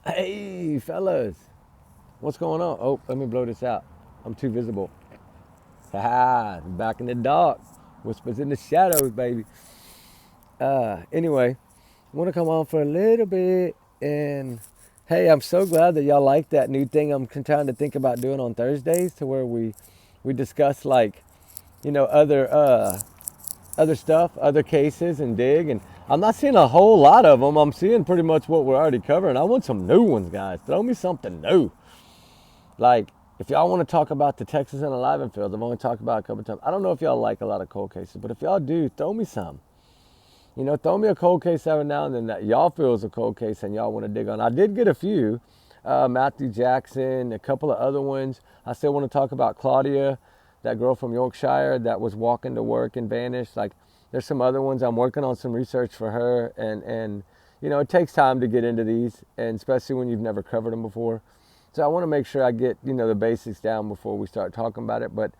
Hey, fellas, what's going on? Oh, let me blow this out. I'm too visible. Ha, back in the dark. Whispers in the shadows, baby. Anyway, I want to come on for a little bit. And hey, I'm so glad that y'all like that new thing I'm trying to think about doing on Thursdays, to where we discuss, like, other stuff, other cases, and dig. And I'm not seeing a whole lot of them. I'm seeing pretty much what we're already covering. I want some new ones, guys. Throw me something new. Like, if y'all want to talk about the Texas and Alive fields, I've only talked about it a couple times. I don't know if y'all like a lot of cold cases, but if y'all do, throw me some. Throw me a cold case every now and then that y'all feel is a cold case and y'all want to dig on. I did get a few. Matthew Jackson, a couple of other ones. I still want to talk about Claudia, that girl from Yorkshire that was walking to work and vanished. Like, there's some other ones. I'm working on some research for her, and it takes time to get into these, and especially when you've never covered them before. So I want to make sure I get the basics down before we start talking about it. But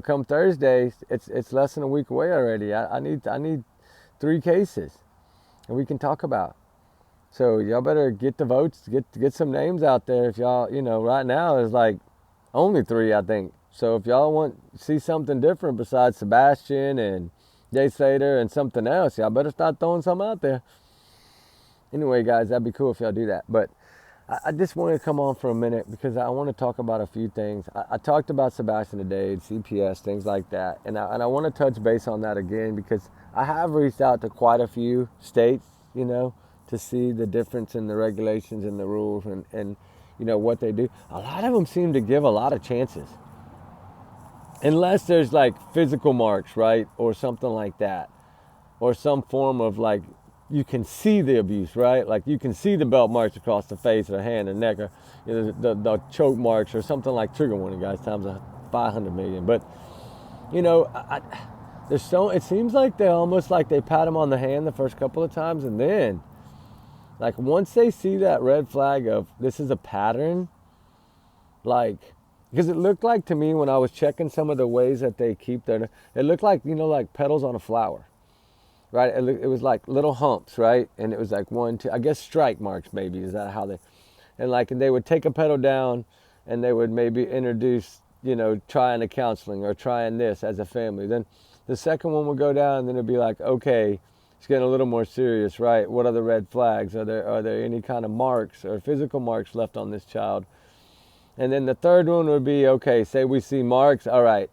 come Thursday, it's less than a week away already. I need 3 cases, and we can talk about. So y'all better get the votes, get some names out there. If y'all, right now there's like only 3, I think. So if y'all want to see something different besides Sebastian and Jay Slater and something else, y'all better start throwing something out there. Anyway, guys, that'd be cool if y'all do that. But I just wanted to come on for a minute because I want to talk about a few things. I talked about Sebastian today, CPS, things like that. And I want to touch base on that again because I have reached out to quite a few states, to see the difference in the regulations and the rules and what they do. A lot of them seem to give a lot of chances. Unless there's like physical marks, right? Or something like that. Or some form of, like, you can see the abuse, right? Like, you can see the belt marks across the face or the hand or neck, or the choke marks, or something like trigger warning, guys, times 500 million. But there's so, it seems like they almost, like, they pat them on the hand the first couple of times, and then, like, once they see that red flag of this is a pattern, like, because it looked like to me when I was checking some of the ways that they keep their, it looked like like petals on a flower. Right, it was like little humps, right, and it was like 1, 2, I guess strike marks, maybe, is that how they, and they would take a petal down, and they would maybe introduce, trying a counseling or trying this as a family. Then the second one would go down, and then it'd be like, okay, it's getting a little more serious, right? What are the red flags? Are there any kind of marks or physical marks left on this child? And then the third one would be, okay, say we see marks, all right,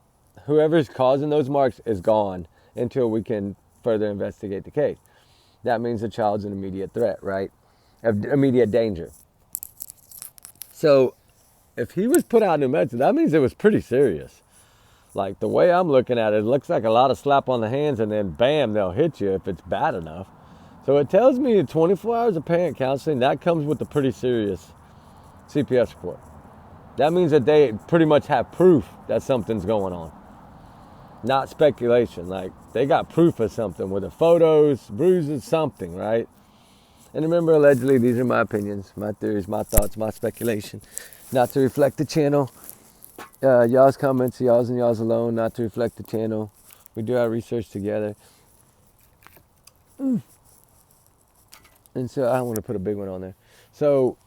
whoever's causing those marks is gone until we can further investigate the case. That means the child's an immediate threat, right? Of immediate danger. So if he was put out in New Mexico, that means it was pretty serious. Like, the way I'm looking at it, it looks like a lot of slap on the hands, and then bam, they'll hit you if it's bad enough. So it tells me 24 hours of parent counseling, that comes with a pretty serious CPS report. That means that they pretty much have proof that something's going on. Not speculation. Like, they got proof of something with the photos, bruises, something, right? And remember, allegedly, these are my opinions, my theories, my thoughts, my speculation. Not to reflect the channel. Y'all's comments, y'all's and y'all's alone, not to reflect the channel. We do our research together. And so I want to put a big one on there. So,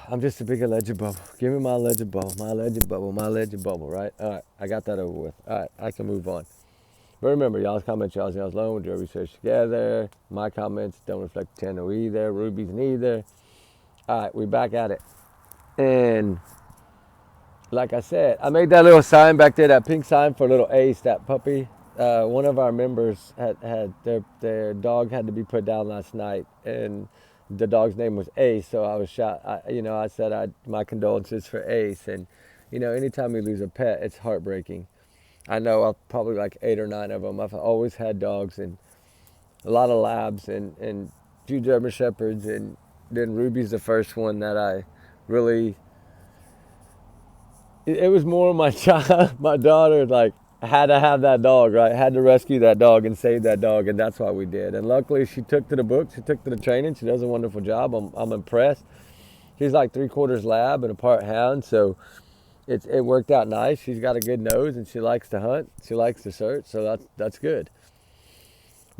I'm just a big alleged bubble. Give me my alleged bubble, my alleged bubble, my alleged bubble, right? All right, I got that over with. All right, I can move on. But remember, y'all's comments, y'all's alone. We do our research together. My comments don't reflect the channel either. Ruby's neither. All right, we back at it. And like I said, I made that little sign back there, that pink sign for little Ace, that puppy. One of our members had their dog had to be put down last night, and the dog's name was Ace. So I was shot. I said my condolences for Ace. And anytime you lose a pet, it's heartbreaking. I know I've probably like 8 or 9 of them. I've always had dogs, and a lot of labs and few German Shepherds, and then Ruby's the first one that I really. It was more my child, my daughter. Like, I had to have that dog, right? I had to rescue that dog and save that dog, and that's what we did. And luckily, she took to the book. She took to the training. She does a wonderful job. I'm impressed. She's like 3/4 lab and a part hound, so it worked out nice. She's got a good nose, and she likes to hunt. She likes to search, so that's good.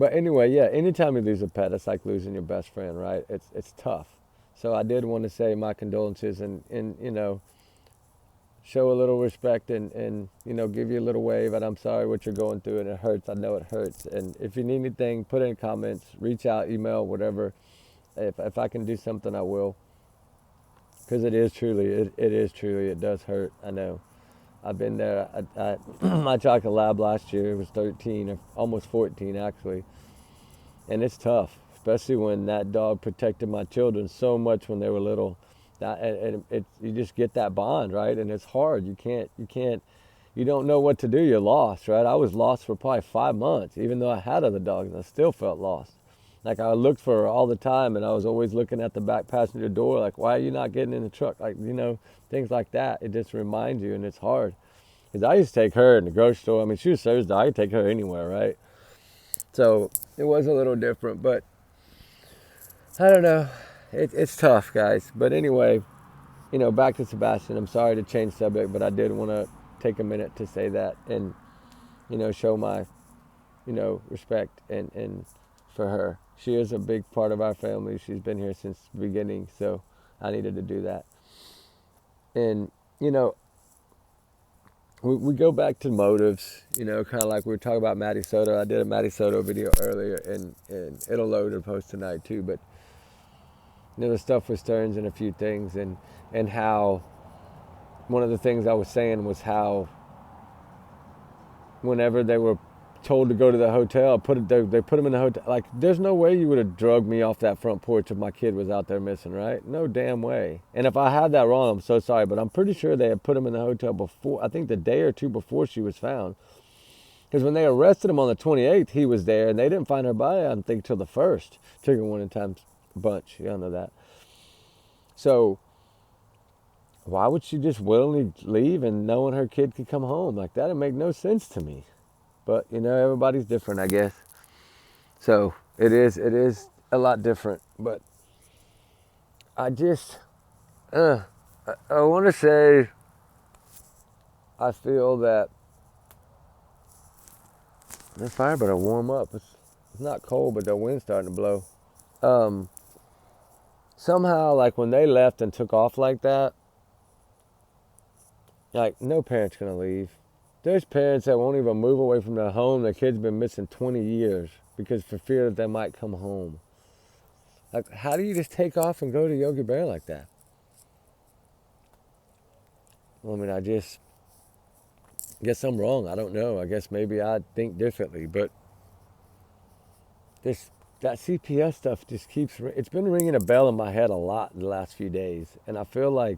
But anyway, yeah, anytime you lose a pet, it's like losing your best friend, right? It's tough. So I did want to say my condolences and show a little respect and give you a little wave, and I'm sorry what you're going through, and it hurts. I know it hurts. And if you need anything, put in comments, reach out, email, whatever. If I can do something, I will. Because it does hurt. I know. I've been there. My chocolate lab last year was 13, or almost 14 actually, and it's tough, especially when that dog protected my children so much when they were little. You just get that bond, right? And it's hard. You don't know what to do. You're lost, right? I was lost for probably 5 months, even though I had other dogs, and I still felt lost. Like I looked for her all the time, and I was always looking at the back passenger door, like, why are you not getting in the truck? Like, things like that. It just reminds you, and it's hard. Because I used to take her in the grocery store. I mean, she was service dog. I could take her anywhere, right? So it was a little different, but I don't know. It's tough, guys. But anyway, back to Sebastian. I'm sorry to change subject, but I did want to take a minute to say that and, show my, respect and for her. She is a big part of our family. She's been here since the beginning, so I needed to do that. And, we go back to motives, kind of like we were talking about Matty Soto. I did a Matty Soto video earlier, and it'll load and post tonight too. But, the stuff with Stearns and a few things, and how one of the things I was saying was how whenever they were told to go to the hotel, they put him in the hotel. Like, there's no way you would have drugged me off that front porch if my kid was out there missing, right? No damn way. And if I had that wrong, I'm so sorry, but I'm pretty sure they had put him in the hotel before, I think the day or two before she was found. Because when they arrested him on the 28th, he was there, and they didn't find her body, I don't think, till the 1st. Trigger warning times bunch. Y'all know that. So why would she just willingly leave and knowing her kid could come home? Like, that'd make no sense to me. But, everybody's different, I guess. So it is a lot different. But I just, I want to say, I feel that the fire better warm up. It's not cold, but the wind's starting to blow. Somehow, like, when they left and took off like that, like, no parent's going to leave. There's parents that won't even move away from their home. Their kid's been missing 20 years because for fear that they might come home. Like, how do you just take off and go to Yogi Bear like that? I mean, I guess I'm wrong. I don't know. I guess maybe I think differently. But that CPS stuff just it's been ringing a bell in my head a lot in the last few days. And I feel like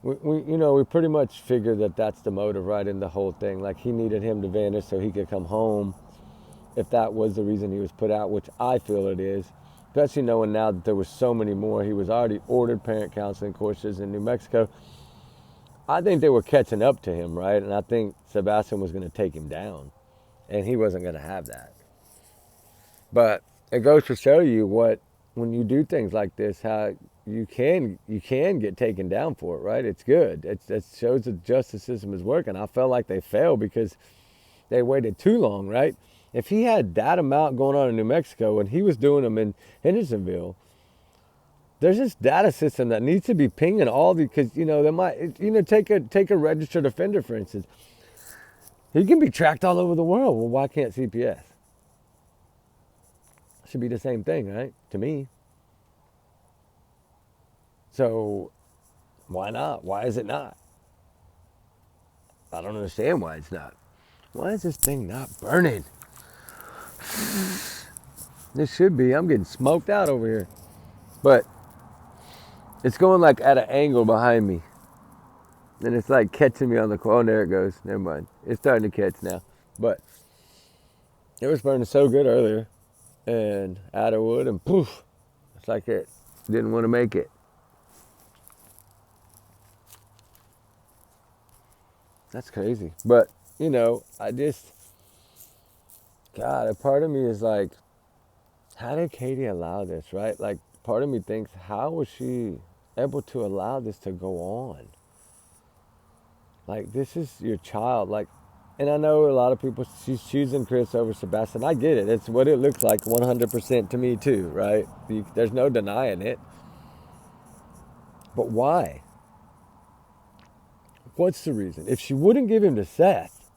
we pretty much figured that that's the motive, right, in the whole thing. Like, he needed him to vanish so he could come home, if that was the reason he was put out, which I feel it is. Especially knowing now that there were so many more. He was already ordered parent counseling courses in New Mexico. I think they were catching up to him, right? And I think Sebastian was going to take him down, and he wasn't going to have that. But it goes to show you when you do things like this, how you can get taken down for it, right? It's good. It shows the justice system is working. I felt like they failed because they waited too long, right? If he had that amount going on in New Mexico and he was doing them in Hendersonville, there's this data system that needs to be pinging all the, because they might, take a registered offender, for instance. He can be tracked all over the world. Well, why can't CPS? Should be the same thing, right? To me. So why not? Why is it not? I don't understand why it's not. Why is this thing not burning? This should be. I'm getting smoked out over here. But it's going like at an angle behind me. And it's like catching me on the corner. Oh, there it goes. Never mind. It's starting to catch now. But it was burning so good earlier. And out of wood and poof. It's like it didn't want to make it. That's crazy. But, God, a part of me is like, how did Katie allow this, right? Like, part of me thinks, how was she able to allow this to go on? Like, this is your child. Like, And I know a lot of people, she's choosing Chris over Sebastian. I get it. It's what it looks like 100% to me too, right? There's no denying it. But why? What's the reason? If she wouldn't give him to Seth,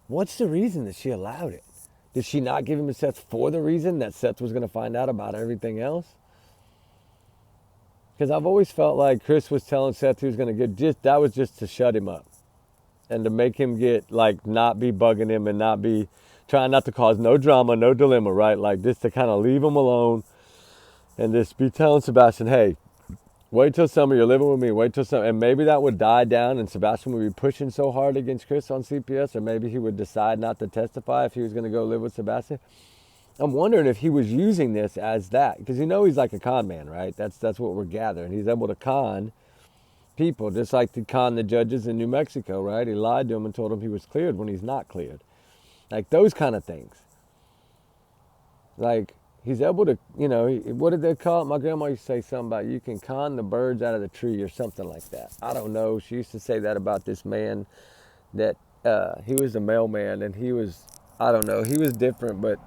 what's the reason that she allowed it? Did she not give him to Seth for the reason that Seth was going to find out about everything else? Because I've always felt like Chris was telling Seth he was going to that was just to shut him up. And to make him get, like, not be bugging him and not be, trying not to cause no drama, no dilemma, right? Like, just to kind of leave him alone and just be telling Sebastian, hey, wait till summer, you're living with me, wait till summer. And maybe that would die down and Sebastian would be pushing so hard against Chris on CPS, or maybe he would decide not to testify if he was going to go live with Sebastian. I'm wondering if he was using this as that, because he's like a con man, right? That's what we're gathering. He's able to con people, just like to con the judges in New Mexico, right? He lied to them and told them he was cleared when he's not cleared. Like those kind of things. Like he's able to, what did they call it? My grandma used to say something about you can con the birds out of the tree or something like that. I don't know. She used to say that about this man that he was a mailman and he was, I don't know, he was different, but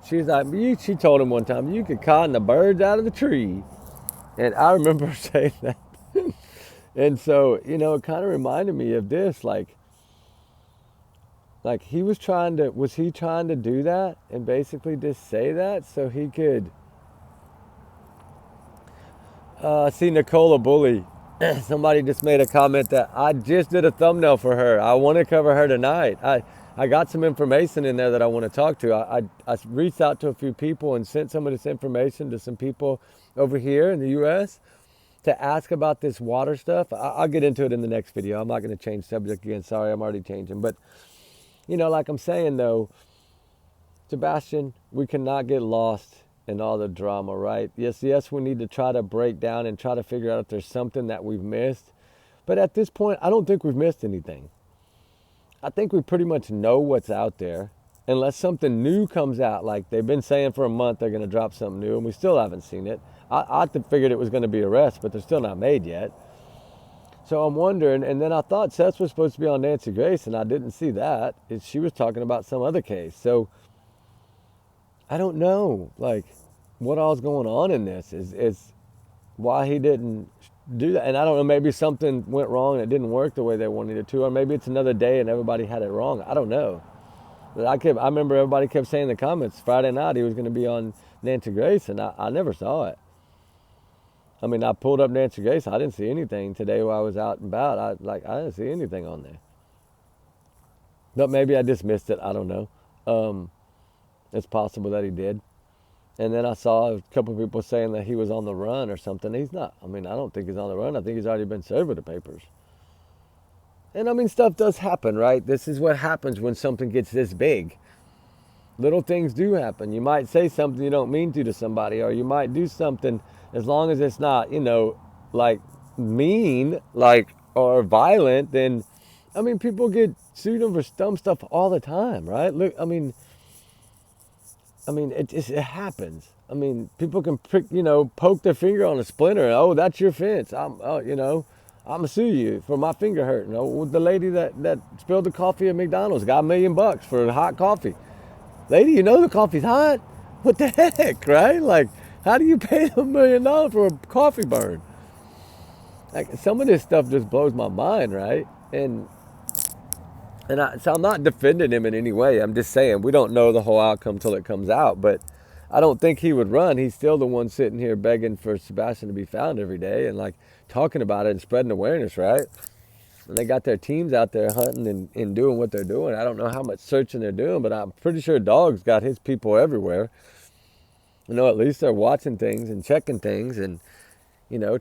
she was like, she told him one time, you could con the birds out of the tree. And I remember her saying that. And so, it kind of reminded me of this, like was he trying to do that and basically just say that so he could, see Nicola Bully, somebody just made a comment that I just did a thumbnail for her. I want to cover her tonight. I got some information in there that I want to talk to. I reached out to a few people and sent some of this information to some people over here in the U.S., to ask about this water stuff. I'll get into it in the next video. I'm not going to change subject again. Sorry, I'm already changing. But, like I'm saying, though, Sebastian, we cannot get lost in all the drama, right? Yes, we need to try to break down and try to figure out if there's something that we've missed. But at this point, I don't think we've missed anything. I think we pretty much know what's out there. Unless something new comes out, like they've been saying for a month they're going to drop something new, and we still haven't seen it. I figured it was going to be arrests, but they're still not made yet. So I'm wondering, and then I thought Seth was supposed to be on Nancy Grace, and I didn't see that. She was talking about some other case. So I don't know, like, what all's going on in this is why he didn't do that. And I don't know, maybe something went wrong and it didn't work the way they wanted it to, or maybe it's another day and everybody had it wrong. I don't know. But I remember everybody kept saying in the comments Friday night he was going to be on Nancy Grace, and I never saw it. I mean, I pulled up Nancy Grace. I didn't see anything today while I was out and about. I didn't see anything on there. But maybe I just missed it. I don't know. It's possible that he did. And then I saw a couple of people saying that he was on the run or something. He's not. I mean, I don't think he's on the run. I think he's already been served with the papers. And I mean, stuff does happen, right? This is what happens when something gets this big. Little things do happen. You might say something you don't mean to somebody, or you might do something, as long as it's not, like mean, like, or violent, then, I mean, people get sued over dumb stuff all the time, right? Look, I mean, it happens. I mean, people can poke their finger on a splinter. Oh, that's your fence. I'm gonna sue you for my finger hurting. Oh, the lady that spilled the coffee at McDonald's got $1 million for hot coffee. Lady, the coffee's hot. What the heck, right? Like, how do you pay $1 million for a coffee burn? Like, some of this stuff just blows my mind, right? So I'm not defending him in any way. I'm just saying we don't know the whole outcome till it comes out. But I don't think he would run. He's still the one sitting here begging for Sebastian to be found every day and like talking about it and spreading awareness, right? And they got their teams out there hunting and doing what they're doing. I don't know how much searching they're doing, but I'm pretty sure Dog's got his people everywhere. At least they're watching things and checking things and,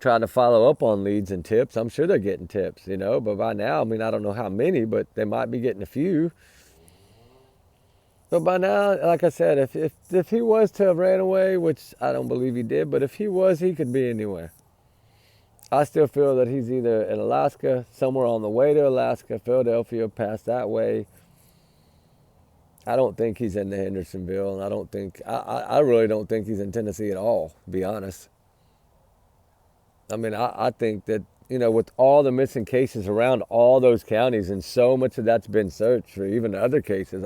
trying to follow up on leads and tips. I'm sure they're getting tips, but by now, I mean, I don't know how many, but they might be getting a few. But by now, like I said, if he was to have ran away, which I don't believe he did, but if he was, he could be anywhere. I still feel that he's either in Alaska, somewhere on the way to Alaska, Philadelphia, past that way. I don't think he's in the Hendersonville, and I really don't think he's in Tennessee at all, to be honest. I mean, I think that, with all the missing cases around all those counties, and so much of that's been searched for even other cases.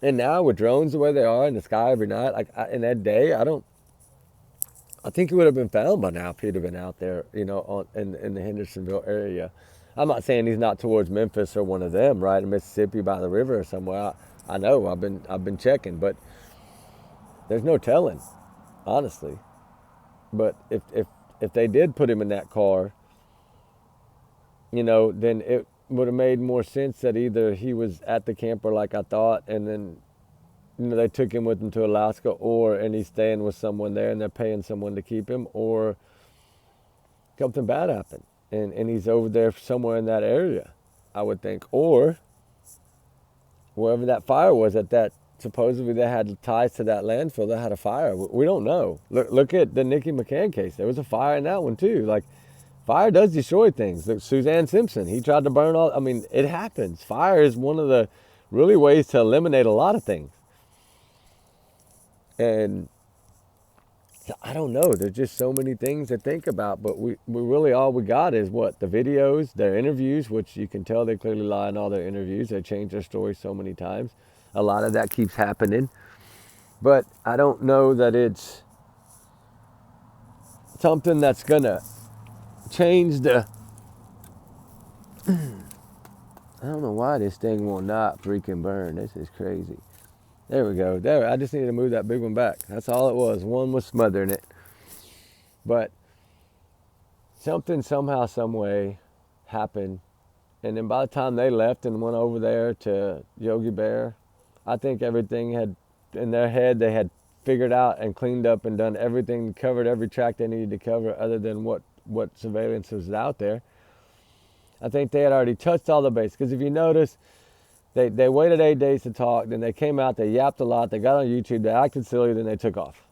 And now with drones the way they are in the sky every night, like in that day, I think he would have been found by now if he'd have been out there, in the Hendersonville area. I'm not saying he's not towards Memphis or one of them, right, in Mississippi by the river or somewhere. I know I've been checking, but there's no telling, honestly. But if they did put him in that car, then it would have made more sense that either he was at the camper like I thought, and then they took him with them to Alaska, and he's staying with someone there and they're paying someone to keep him, or something bad happened and he's over there somewhere in that area, I would think, or wherever that fire was at that, supposedly they had ties to that landfill that had a fire. We don't know. Look at the Nikki McCann case. There was a fire in that one too. Like, fire does destroy things. Look, Suzanne Simpson, he tried to burn all. I mean, it happens. Fire is one of the really ways to eliminate a lot of things. And I don't know. There's just so many things to think about. But we really, all we got is what? The videos, their interviews, which you can tell they clearly lie in all their interviews. They change their story so many times. A lot of that keeps happening. But I don't know that it's something that's going to change the... I don't know why this thing will not freaking burn. This is crazy. There we go. There, I just needed to move that big one back. That's all it was. One was smothering it. But something somehow, some way happened. And then by the time they left and went over there to Yogi Bear, I think everything had, in their head, they had figured out and cleaned up and done everything, covered every track they needed to cover other than what surveillance was out there. I think they had already touched all the bases. Because if you notice, They waited 8 days to talk, then they came out, they yapped a lot, they got on YouTube, they acted silly, then they took off.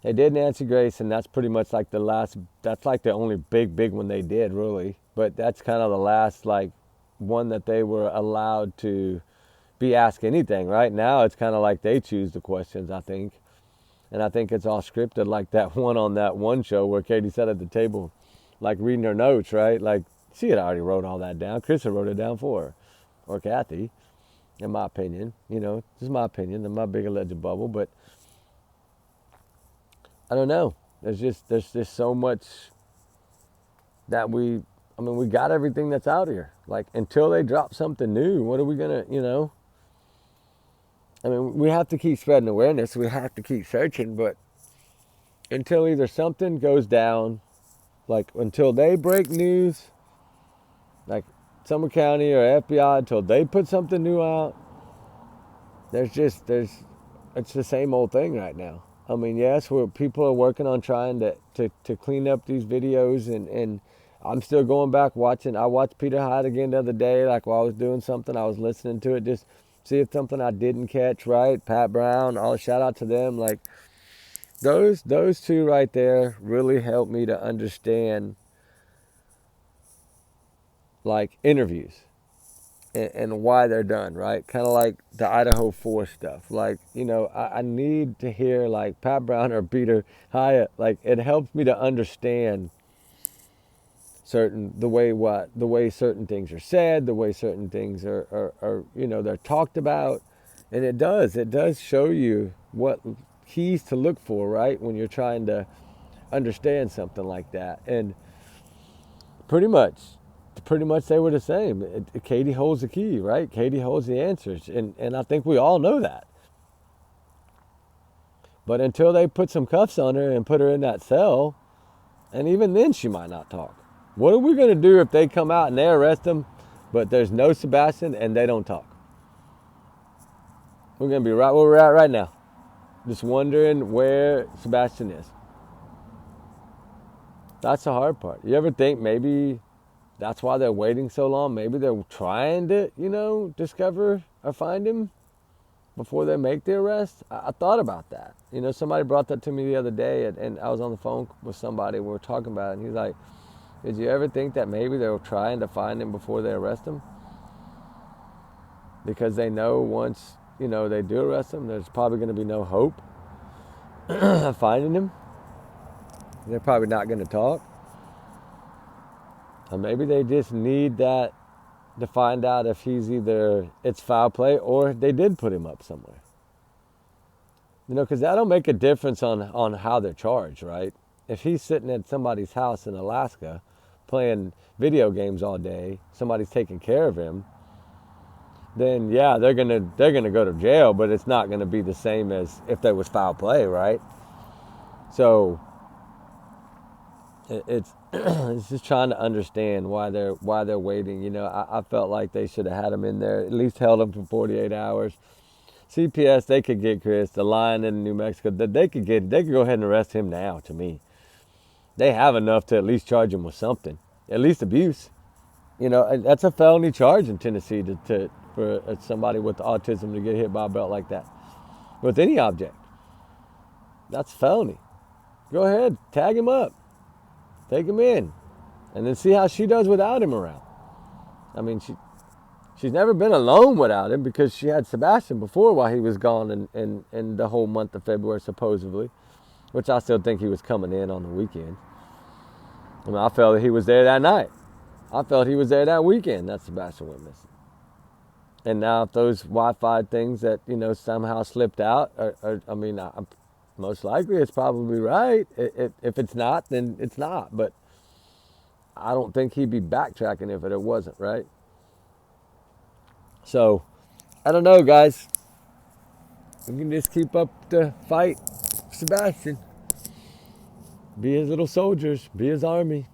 They did Nancy Grace, and that's pretty much like that's like the only big one they did, really. But that's kind of the last, one that they were allowed to be asked anything. Right now, it's kind of like they choose the questions, I think. And I think it's all scripted, like that one on that one show where Katie sat at the table, reading her notes, right? Like, she had already wrote all that down. Chris had wrote it down for her. Or Kathy, in my opinion. This is my opinion in my big alleged bubble, but I don't know. There's just so much that we got everything that's out here. Until they drop something new, what are we gonna, we have to keep spreading awareness. We have to keep searching, but until either something goes down, until they break news, Summer County or FBI, until they put something new out, it's the same old thing right now. Yes, people are working on trying to clean up these videos, and I'm still going back watching. I watched Peter Hyde again the other day, while I was doing something. I was listening to it, just see if something I didn't catch, right? Pat Brown, all shout out to them. Those two right there really helped me to understand interviews and why they're done, right? Kind of like the Idaho 4 stuff. I need to hear Pat Brown or Peter Hyatt. It helps me to understand the way certain things are said, the way certain things are they're talked about. And it does show you what keys to look for, right? When you're trying to understand something like that. And pretty much they were the same. Katie holds the key, right? Katie holds the answers, and I think we all know that. But until they put some cuffs on her and put her in that cell, and even then she might not talk. What are we going to do if they come out and they arrest him, but there's no Sebastian and they don't talk? We're going to be right where we're at right now, just wondering where Sebastian is. That's the hard part. You ever think maybe that's why they're waiting so long? Maybe they're trying to, discover or find him before they make the arrest? I thought about that. Somebody brought that to me the other day, and I was on the phone with somebody, and we were talking about it, and he's like, did you ever think that maybe they were trying to find him before they arrest him? Because they know once, they do arrest him, there's probably going to be no hope of finding him. They're probably not going to talk. Or maybe they just need that to find out if he's either it's foul play or they did put him up somewhere. You know, because that'll make a difference on how they're charged, right? If he's sitting at somebody's house in Alaska playing video games all day, somebody's taking care of him, then yeah, they're gonna go to jail, but it's not gonna be the same as if there was foul play, right? So it's it's just trying to understand why they're waiting. You know, I felt like they should have had him in there, at least held him for 48 hours. CPS, they could get Chris, the line in New Mexico, they could go ahead and arrest him now. To me, they have enough to at least charge him with something, at least abuse. You know, that's a felony charge in Tennessee for somebody with autism to get hit by a belt like that with any object. That's felony. Go ahead, tag him up, take him in, and then see how she does without him around. I mean, she's never been alone without him because she had Sebastian before while he was gone in the whole month of February, supposedly, which I still think he was coming in on the weekend. I mean, I felt that he was there that night. I felt he was there that weekend that Sebastian went missing. And now if those Wi-Fi things that, you know, somehow slipped out, most likely it's probably right. If it's not, then it's not. But I don't think he'd be backtracking if it wasn't, right? So, I don't know, guys. We can just keep up the fight, Sebastian. Be his little soldiers. Be his army.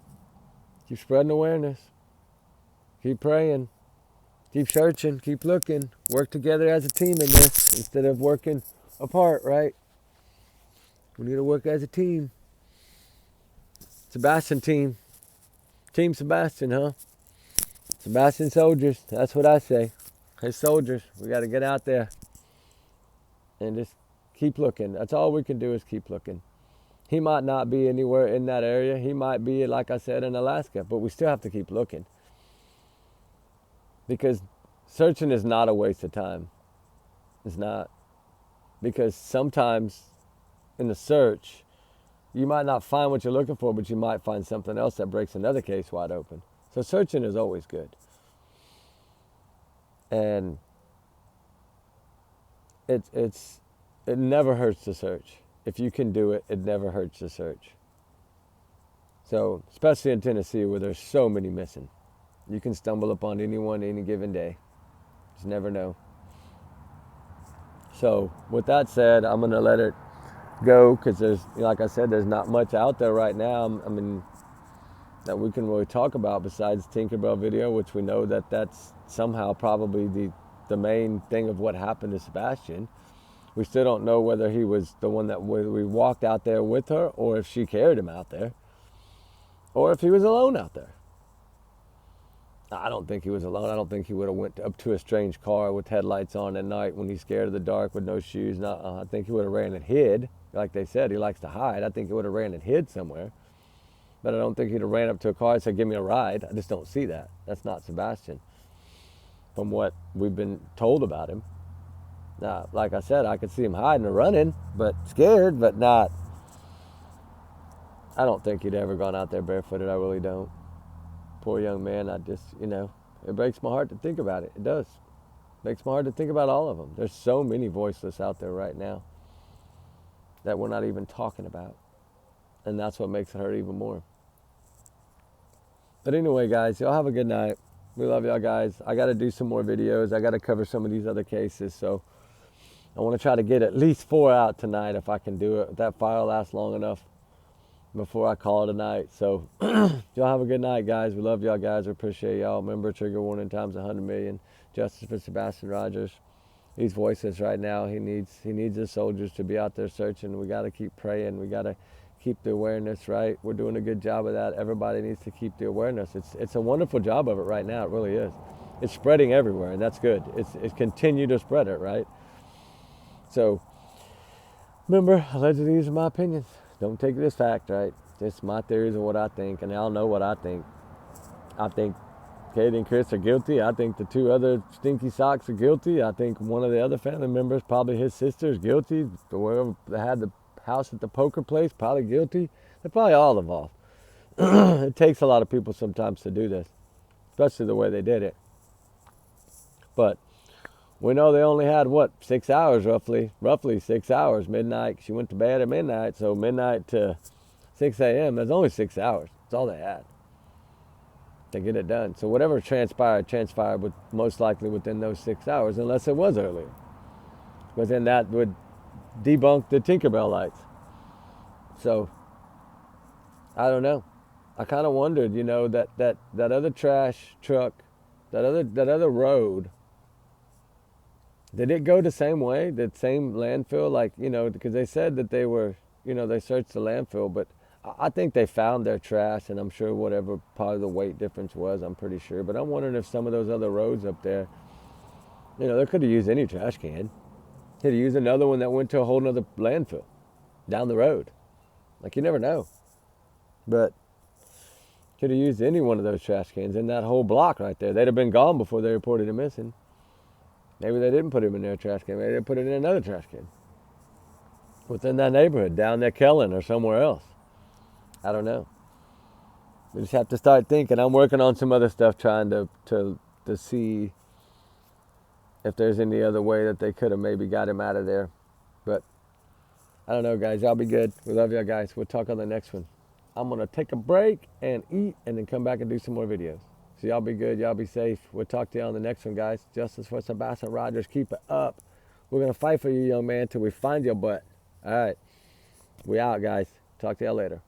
Keep spreading awareness. Keep praying. Keep searching. Keep looking. Work together as a team in this instead of working apart, right? We need to work as a team. Sebastian team. Team Sebastian, huh? Sebastian soldiers. That's what I say. Hey, soldiers, we got to get out there and just keep looking. That's all we can do is keep looking. He might not be anywhere in that area. He might be, like I said, in Alaska, but we still have to keep looking. Because searching is not a waste of time. It's not. Because sometimes in the search, you might not find what you're looking for, but you might find something else that breaks another case wide open. So searching is always good. And it never hurts to search. If you can do it, it never hurts to search. So, especially in Tennessee where there's so many missing. You can stumble upon anyone any given day. Just never know. So, with that said, I'm going to let it go because there's, like I said, there's not much out there right now. I mean, that we can really talk about besides Tinkerbell video, which we know that that's somehow probably the main thing of what happened to Sebastian. We still don't know whether he was the one that we walked out there with her or if she carried him out there or if he was alone out there. I don't think he was alone. I don't think he would have went up to a strange car with headlights on at night when he's scared of the dark with no shoes. I think he would have ran and hid. Like they said, he likes to hide. I think he would have ran and hid somewhere. But I don't think he'd have ran up to a car and said, give me a ride. I just don't see that. That's not Sebastian from what we've been told about him. Now, like I said, I could see him hiding or running, but scared, but not. I don't think he'd ever gone out there barefooted. I really don't. Poor young man. I just, it breaks my heart to think about it. It does. It breaks my heart to think about all of them. There's so many voiceless out there right now that we're not even talking about. And that's what makes it hurt even more. But anyway, guys, y'all have a good night. We love y'all, guys. I got to do some more videos. I got to cover some of these other cases. So I want to try to get at least 4 out tonight if I can do it. If that file lasts long enough before I call it a night. So y'all have a good night, guys. We love y'all, guys. We appreciate y'all. Remember, trigger warning times 100 million. Justice for Sebastian Rogers. He's voiceless right now. He needs his soldiers to be out there searching. We got to keep praying. We got to keep the awareness, right? We're doing a good job of that. Everybody needs to keep the awareness. It's a wonderful job of it right now. It really is. It's spreading everywhere, and that's good. It's continue to spread it, right? So remember, allegedly, these are my opinions. Don't take it as fact, right? Just my theories of what I think, and y'all know what I think. I think Katie and Chris are guilty. I think the 2 other stinky socks are guilty. I think one of the other family members, probably his sister, is guilty. Whoever had the house at the poker place, probably guilty. They're probably all involved. It takes a lot of people sometimes to do this, especially the way they did it. But we know they only had, what, 6 hours roughly 6 hours, midnight. She went to bed at midnight, so midnight to 6 a.m., that's only 6 hours. That's all they had to get it done. So whatever transpired would most likely within those 6 hours, unless it was earlier. But then that would debunk the Tinkerbell lights. So, I don't know. I kind of wondered, that other trash truck, that other road, did it go the same way, that same landfill? Like, because they said that they were, they searched the landfill, but I think they found their trash, and I'm sure whatever part of the weight difference was, I'm pretty sure. But I'm wondering if some of those other roads up there, they could have used any trash can. Could have used another one that went to a whole nother landfill down the road. Like, you never know. But could have used any one of those trash cans in that whole block right there. They'd have been gone before they reported him missing. Maybe they didn't put him in their trash can. Maybe they put it in another trash can within that neighborhood, down there Kellen or somewhere else. I don't know. We just have to start thinking. I'm working on some other stuff, trying to see if there's any other way that they could have maybe got him out of there. But I don't know, guys. Y'all be good. We love y'all, guys. We'll talk on the next one. I'm going to take a break and eat and then come back and do some more videos. So y'all be good. Y'all be safe. We'll talk to y'all on the next one, guys. Justice for Sebastian Rogers. Keep it up. We're going to fight for you, young man, till we find your butt. All right. We out, guys. Talk to y'all later.